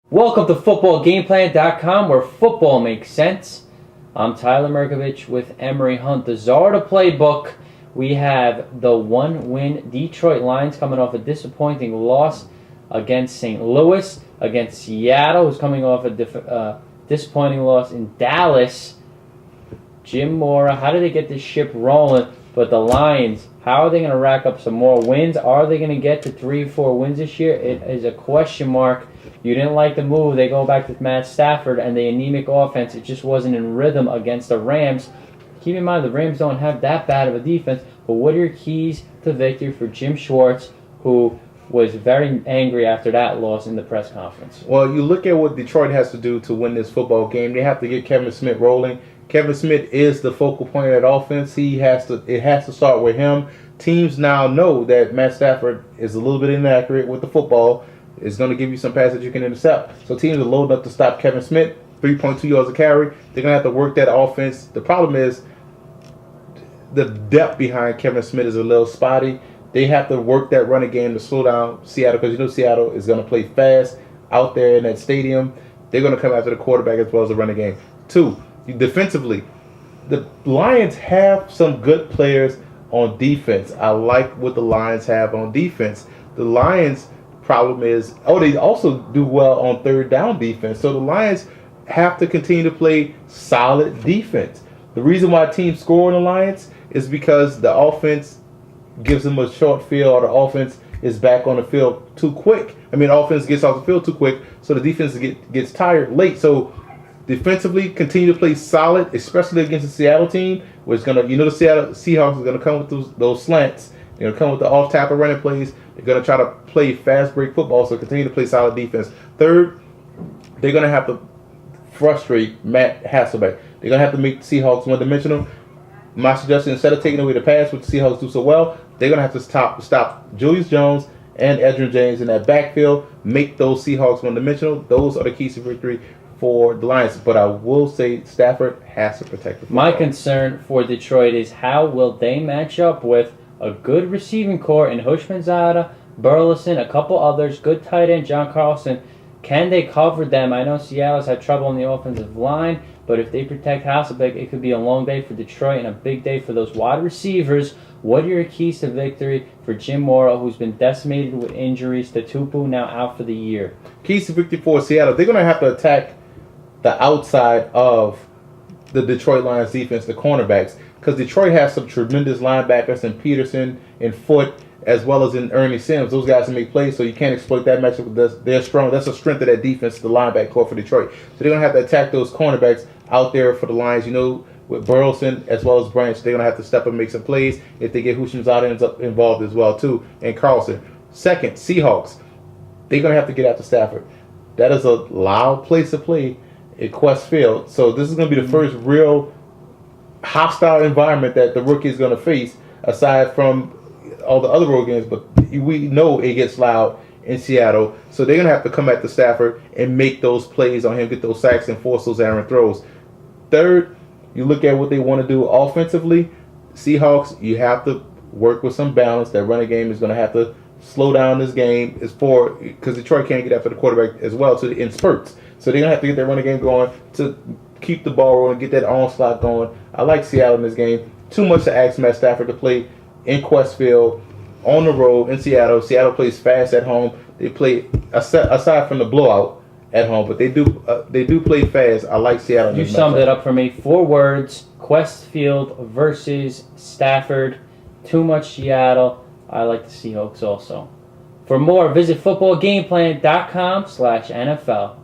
Welcome to footballgameplan.com, where football makes sense. I'm Tyler Merkovich with Emery Hunt. The Zarda playbook. We have the one-win Detroit Lions coming off a disappointing loss against St. Louis, against Seattle, who's coming off a disappointing loss in Dallas. Jim Mora, how do they get this ship rolling? But the Lions, how are they going to rack up some more wins? Are they going to get to 3 or 4 wins this year? It is a question mark. You didn't like the move. They go back to Matt Stafford and the anemic offense. It just wasn't in rhythm against the Rams. Keep in mind, the Rams don't have that bad of a defense. But what are your keys to victory for Jim Schwartz, who was very angry after that loss in the press conference? Well, you look at what Detroit has to do to win this football game. They have to get Kevin Smith rolling. Kevin Smith is the focal point of that offense. It has to start with him. Teams now know that Matt Stafford is a little bit inaccurate with the football. It's going to give you some passes you can intercept. So teams are loading up to stop Kevin Smith. 3.2 yards a carry. They're going to have to work that offense. The problem is the depth behind Kevin Smith is a little spotty. They have to work that running game to slow down Seattle, because you know Seattle is going to play fast out there in that stadium. They're going to come after the quarterback as well as the running game. 2, defensively, the Lions have some good players on defense. I like what the Lions have on defense. The Lions' problem is, they also do well on third down defense. So the Lions have to continue to play solid defense. The reason why teams score on the Lions is because the offense gives them a short field, or the offense is back on the field too quick. Offense gets off the field too quick, so the defense gets tired late. So defensively, continue to play solid, especially against the Seattle team, where it's the Seattle Seahawks are gonna come with those slants. They're gonna come with the off-tackle running plays. They're gonna try to play fast break football, so continue to play solid defense. 3rd, they're gonna have to frustrate Matt Hasselbeck. They're gonna have to make the Seahawks one-dimensional. My suggestion, instead of taking away the pass, which the Seahawks do so well, they're gonna have to stop Julius Jones and Edgerrin James in that backfield. Make those Seahawks one-dimensional. Those are the keys to victory for the Lions. But I will say Stafford has to protect the football. My concern for Detroit is how will they match up with a good receiving core in Hushmanzada, Burleson, a couple others, good tight end John Carlson. Can they cover them? I know Seattle's had trouble in the offensive line, but if they protect Hasselbeck, it could be a long day for Detroit and a big day for those wide receivers. What are your keys to victory for Jim Mora, who's been decimated with injuries? Tupu now out for the year. Keys to victory for Seattle. They're going to have to attack the outside of the Detroit Lions defense, the cornerbacks, because Detroit has some tremendous linebackers in Peterson and Foote, as well as in Ernie Sims. Those guys can make plays, so you can't exploit that matchup. They're strong. That's a strength of that defense, the linebacker core for Detroit. So they're going to have to attack those cornerbacks out there for the Lions. With Burleson as well as Branch, they're going to have to step up and make some plays. If they get Hushmanzada involved as well, too, and Carlson. 2nd, Seahawks. They're going to have to get after Stafford. That is a loud place to play at Quest Field. So this is going to be the first real hostile environment that the rookie is going to face, aside from all the other road games. But we know it gets loud in Seattle. So they're going to have to come at the Stafford and make those plays on him, get those sacks, and force those errant throws. 3rd, you look at what they want to do offensively. Seahawks, you have to work with some balance. That running game is going to have to slow down this game, because Detroit can't get after the quarterback as well in spurts. So they're going to have to get that running game going to keep the ball rolling, get that onslaught going. I like Seattle in this game. Too much to ask Matt Stafford to play in Quest Field, on the road in Seattle. Seattle plays fast at home. They play, aside from the blowout at home, but they do play fast. I like Seattle. You summed it up for me. 4 words: Quest Field versus Stafford. Too much Seattle. I like the Seahawks also. For more, visit footballgameplan.com/NFL.